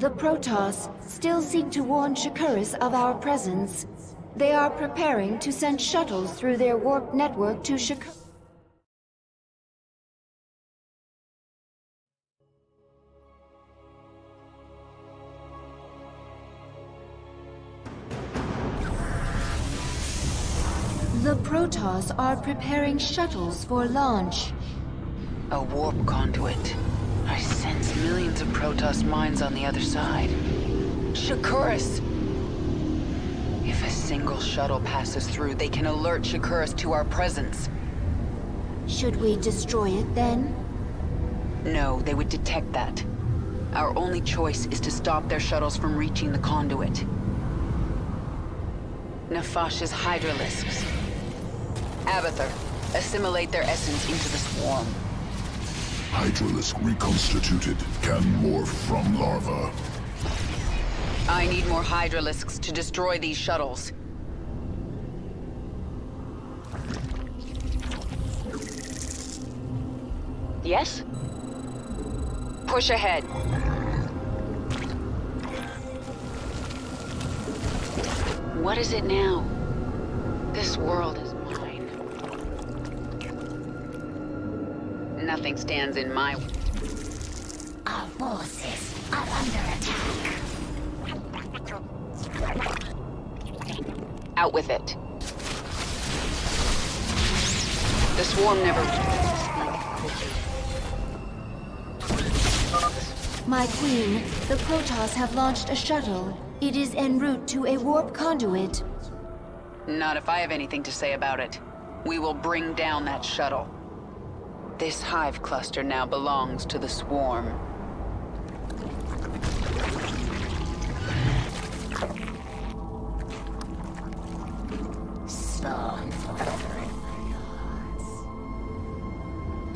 The Protoss still seek to warn Shakuras of our presence. They are preparing to send shuttles through their warp network to Shakur. The Protoss are preparing shuttles for launch. A warp conduit. I sense millions of Protoss minds on the other side. Shakuras! If a single shuttle passes through, they can alert Shakuras to our presence. Should we destroy it then? No, they would detect that. Our only choice is to stop their shuttles from reaching the conduit. Nefash's Hydralisks. Abathur, assimilate their essence into the swarm. Hydralisk reconstituted can morph from larva. I need more Hydralisks to destroy these shuttles. Yes? Push ahead. What is it now? This world is mine. Nothing stands in my way. Our forces are under attack. Out with it. The swarm never... My queen, the Protoss have launched a shuttle. It is en route to a warp conduit. Not if I have anything to say about it. We will bring down that shuttle. This hive cluster now belongs to the swarm.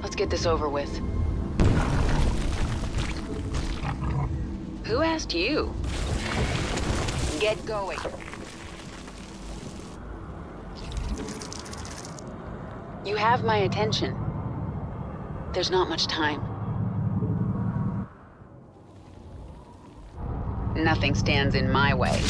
Let's get this over with. Who asked you? Get going. You have my attention. There's not much time. Nothing stands in my way.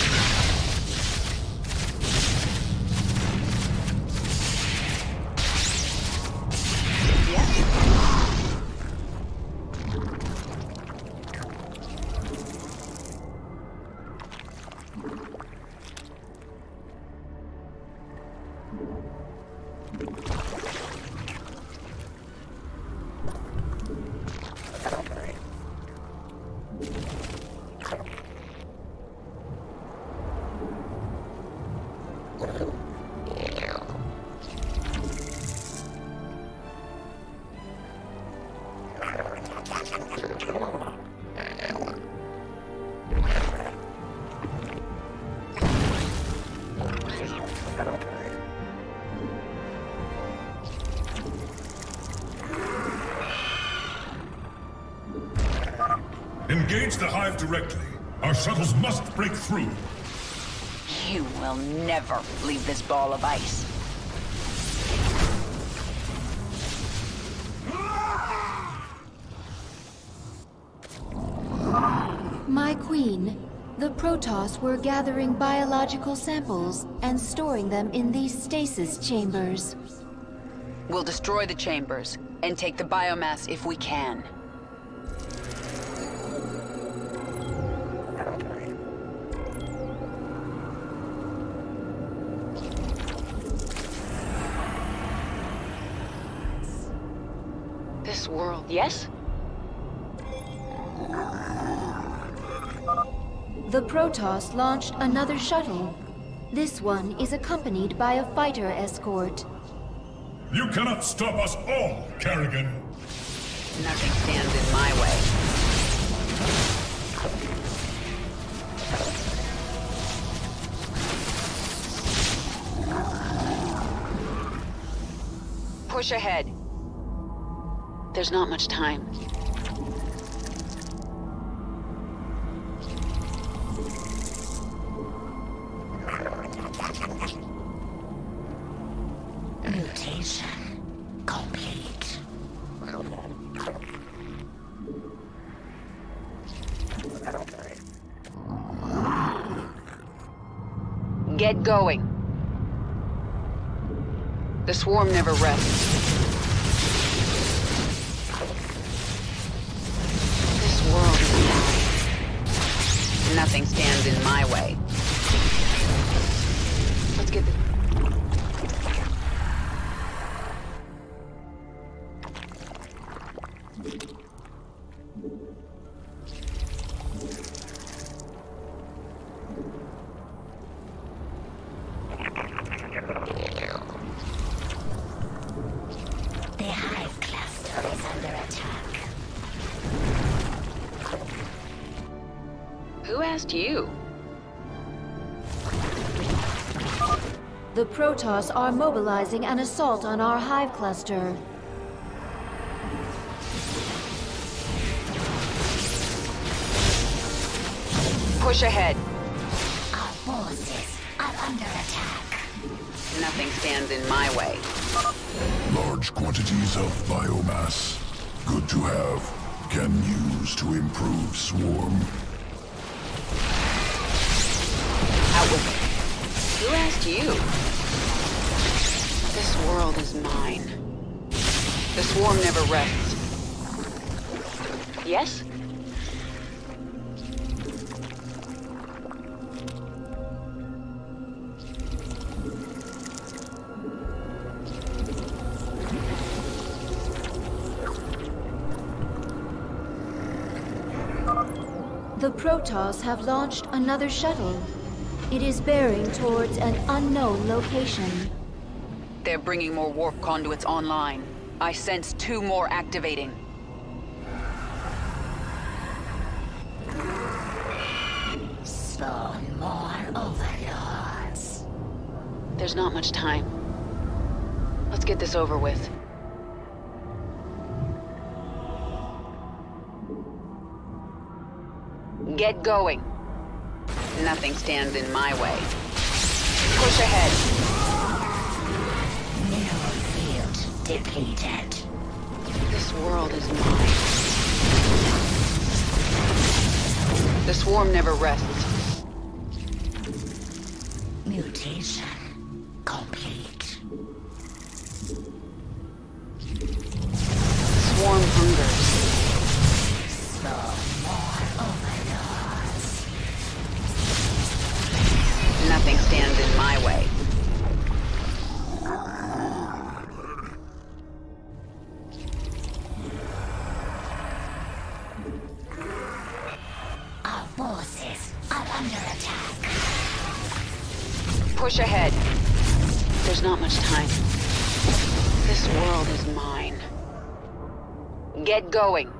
Engage the hive directly. Our shuttles must break through. You will never leave this ball of ice. My queen, the Protoss were gathering biological samples and storing them in these stasis chambers. We'll destroy the chambers and take the biomass if we can. This world, yes? The Protoss launched another shuttle. This one is accompanied by a fighter escort. You cannot stop us all, Kerrigan. Nothing stands in my way. Push ahead. There's not much time. Mutation complete. Get going. The swarm never rests. This world is mine. Nothing stands in my way. Let's get this. The hive cluster is under attack. Who asked you? The Protoss are mobilizing an assault on our hive cluster. Push ahead. Our forces are under attack. Nothing stands in my way. Large quantities of biomass. Good to have. Can use to improve swarm. Out with it. Who asked you? This world is mine. The swarm never rests. Yes? The Protoss have launched another shuttle. It is bearing towards an unknown location. They're bringing more warp conduits online. I sense 2 more activating. Spawn more overlords. There's not much time. Let's get this over with. Get going. Nothing stands in my way. Push ahead. Mineral field depleted. This world is mine. The swarm never rests. Mutation complete. Swarm hungers. Spawn more overlords. Nothing stands in my way. Our forces are under attack. Push ahead. There's not much time. This world is mine. Get going.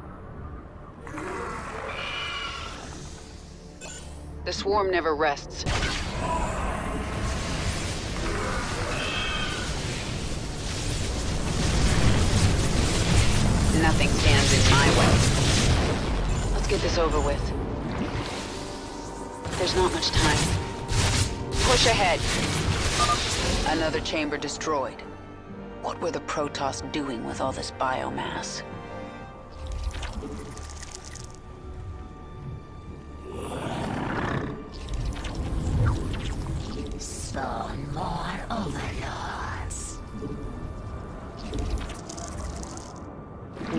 The swarm never rests. Nothing stands in my way. Let's get this over with. There's not much time. Push ahead. Another chamber destroyed. What were the Protoss doing with all this biomass? Spawn more overlords.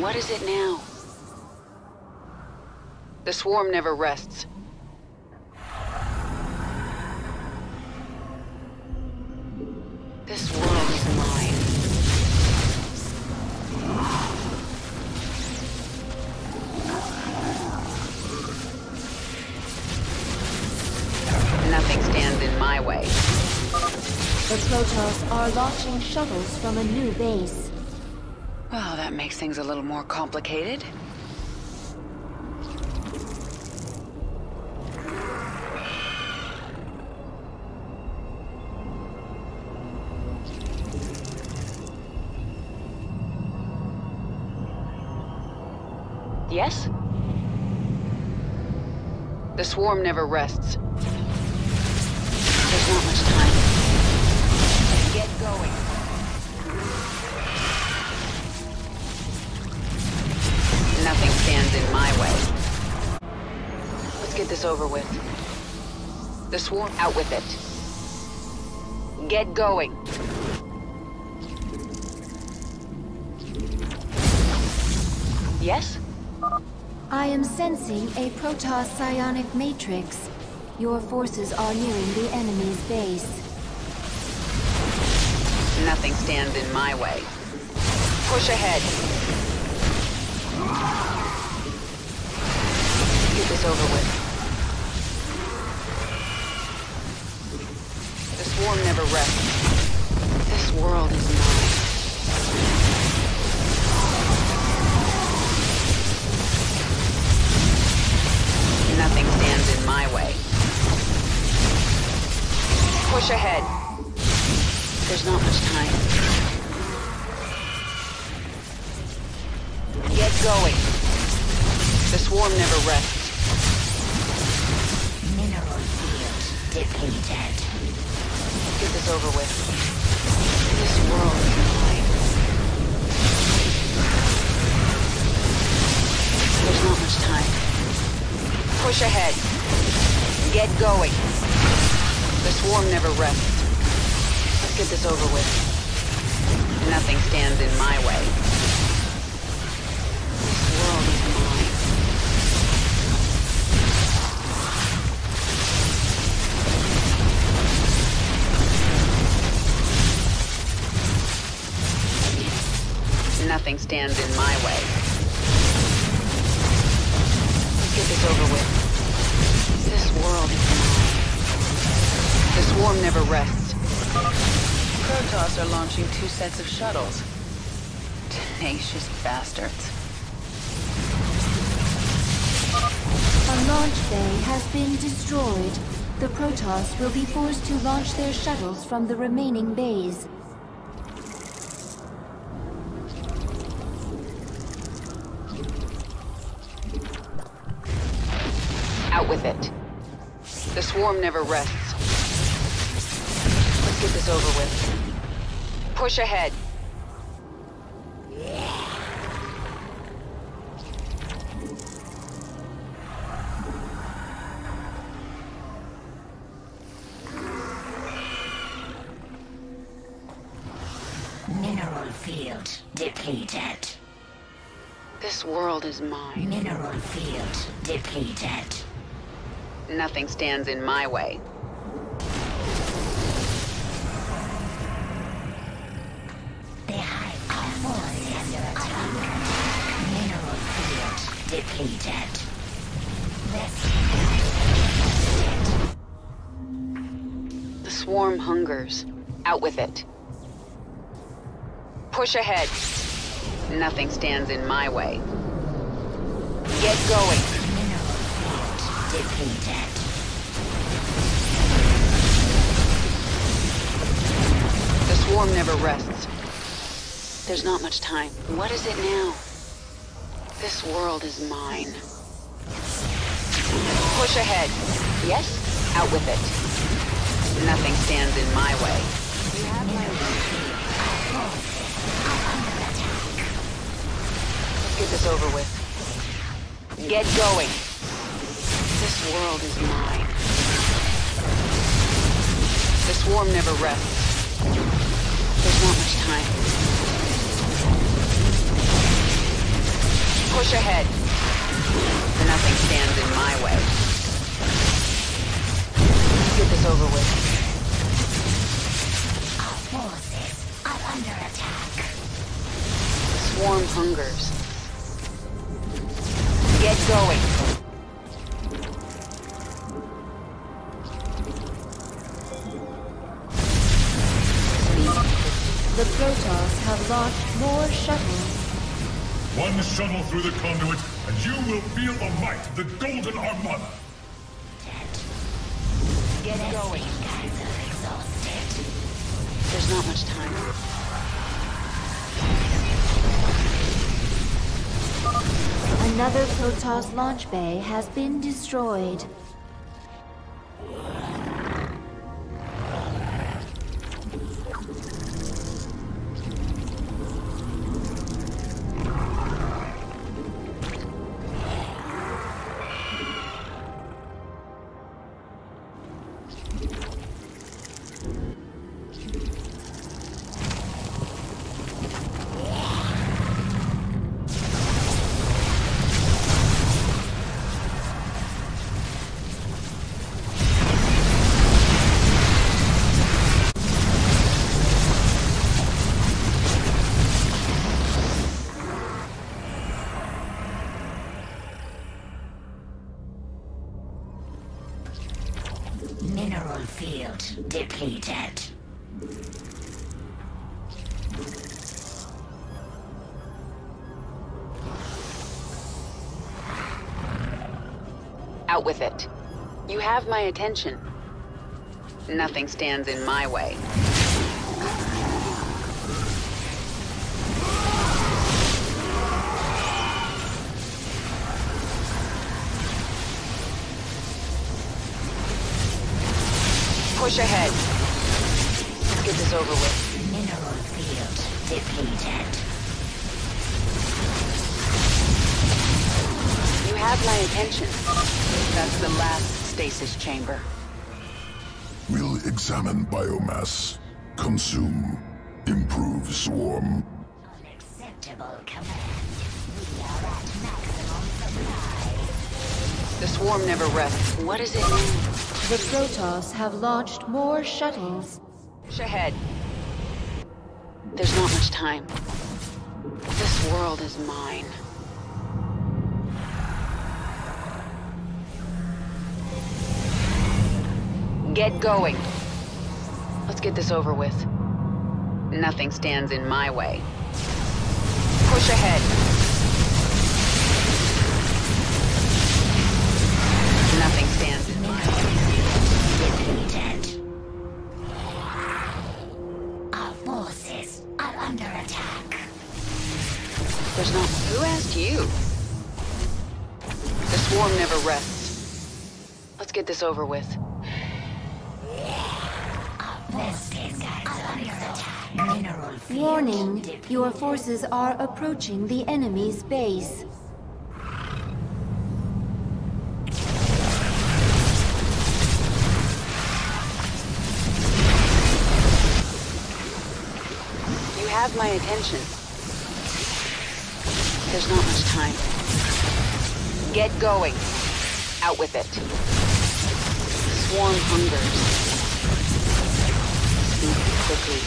What is it now? The swarm never rests. This world is mine. Nothing stands in my way. The Protoss are launching shuttles from a new base. Well, that makes things a little more complicated. Yes? The swarm never rests. There's not much time. Get going. Nothing stands in my way. Let's get this over with. The swarm, out with it. Get going. Yes? I am sensing a Protoss psionic matrix. Your forces are nearing the enemy's base. Nothing stands in my way. Push ahead. Get this over with. The swarm never rests. This world is mine. Nothing stands in my way. Push ahead. There's not much time. Get going. The swarm never rests. Mineral field depleted. Get this over with. This world is mine. There's not much time. Push ahead. Get going. The swarm never rests. Let's get this over with. Nothing stands in my way. This world is mine. Nothing stands in my way. Let's get this over with. This world is mine. The swarm never rests. Protoss are launching 2 sets of shuttles. Tenacious bastards. A launch bay has been destroyed. The Protoss will be forced to launch their shuttles from the remaining bays. Out with it. The swarm never rests. Let's get this over with. Push ahead. Mineral field depleted. This world is mine. Mineral field depleted. Nothing stands in my way. The hive force is under attack. Mineral field depleted. The swarm hungers. Out with it. Push ahead. Nothing stands in my way. Get going. Mineral field depleted. The swarm never rests. There's not much time. What is it now? This world is mine. Push ahead. Yes? Out with it. Nothing stands in my way. You have my Let's get this over with. Get going. This world is mine. The swarm never rests. There's not much time. Push ahead. Nothing stands in my way. Let's get this over with. Our forces are under attack. The swarm hungers. Get going. The Protoss have launched more shuttles. One shuttle through the conduit, and you will feel the might of the Golden Armada. Get going. Guys are exhausted. There's not much time. Another Protoss launch bay has been destroyed. field depleted. Out with it. You have my attention. Nothing stands in my way. Push ahead. Let's get this over with. Mineral field depleted. You have my attention. That's the last stasis chamber. We'll examine biomass. Consume. Improve swarm. Unacceptable command. We are at maximum supply. The swarm never rests. What is it now? The Protoss have launched more shuttles. Push ahead. There's not much time. This world is mine. Get going. Let's get this over with. Nothing stands in my way. Push ahead. Nothing stands in my way. Depleted. Our forces are under attack. There's not... Who asked you? The swarm never rests. Let's get this over with. Warning, your forces are approaching the enemy's base. You have my attention. There's not much time. Get going. Out with it. Swarm hungers. Quickly.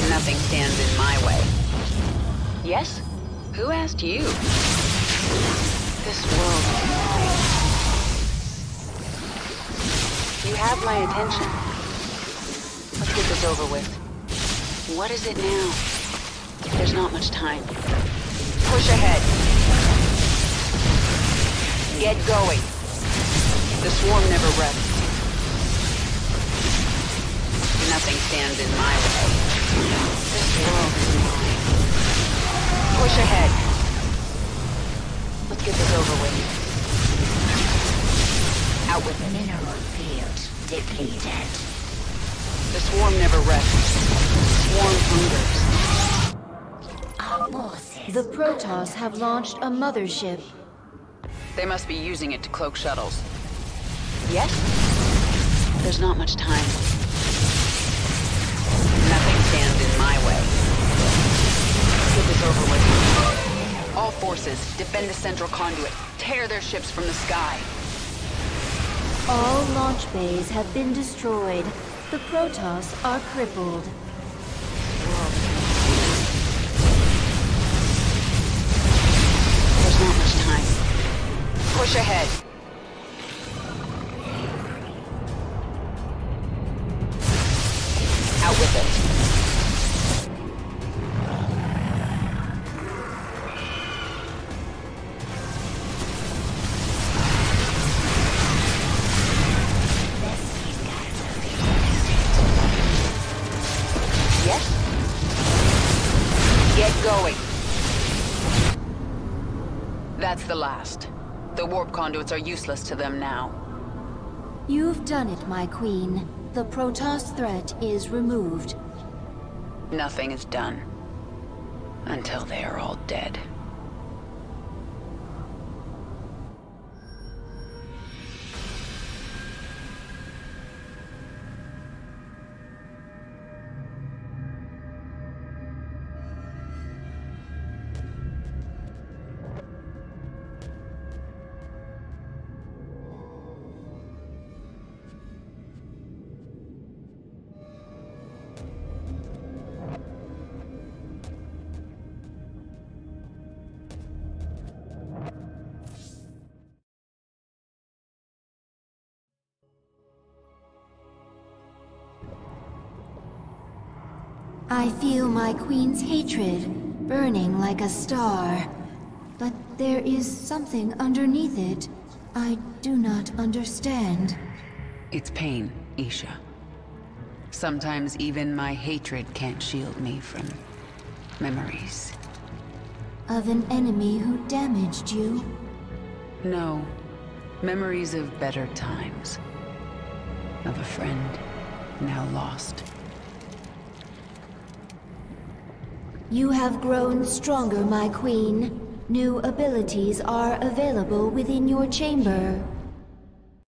Nothing stands in my way. Yes? Who asked you? This world is mine. You have my attention. Let's get this over with. What is it now? There's not much time. Push ahead. Get going. The swarm never rests. Nothing stands in my way. This world is mine. Push ahead. Let's get this over with. Out with it. Mineral field depleted. The swarm never rests. Swarm hungers. Our forces. The Protoss have launched a mothership. They must be using it to cloak shuttles. Yes? There's not much time. Nothing stands in my way. Let's get this over with. All forces, defend the central conduit. Tear their ships from the sky. All launch bays have been destroyed. The Protoss are crippled. There's not much time. Push ahead. Out with it. Yes? Get going. That's the last. The warp conduits are useless to them now. You've done it, my queen. The Protoss threat is removed. Nothing is done. Until they are all dead. I feel my queen's hatred burning like a star. But there is something underneath it I do not understand. It's pain, Isha. Sometimes even my hatred can't shield me from memories. Of an enemy who damaged you? No. Memories of better times. Of a friend, now lost. You have grown stronger, my queen. New abilities are available within your chamber.